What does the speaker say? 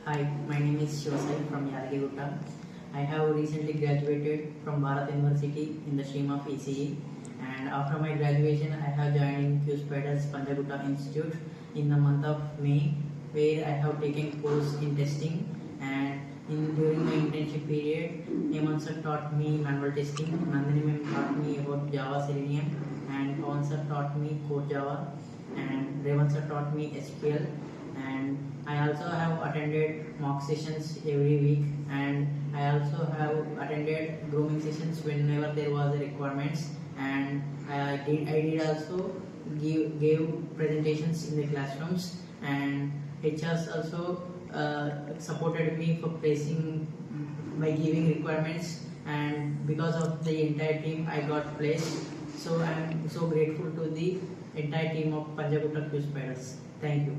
Hi, my name is SHIVA SAI from Hyderabad. I have recently graduated from Bharat University in the stream of ECE, and after my graduation I have joined in Qspiders Punjagutta Institute in the month of May, where I have taken course in testing, and during my internship period, Hemant sir taught me manual testing, Nandini ma'am taught me about Java Selenium, and Pawan sir taught me Core Java, and Revan sir taught me SQL. And I also have attended mock sessions every week, and I also have attended grooming sessions whenever there was a requirements, and I did also gave presentations in the classrooms, and HRs also supported me for placing by giving requirements, and because of the entire team I got placed. So I am so grateful to the entire team of Punjagutta Qspiders. Thank you.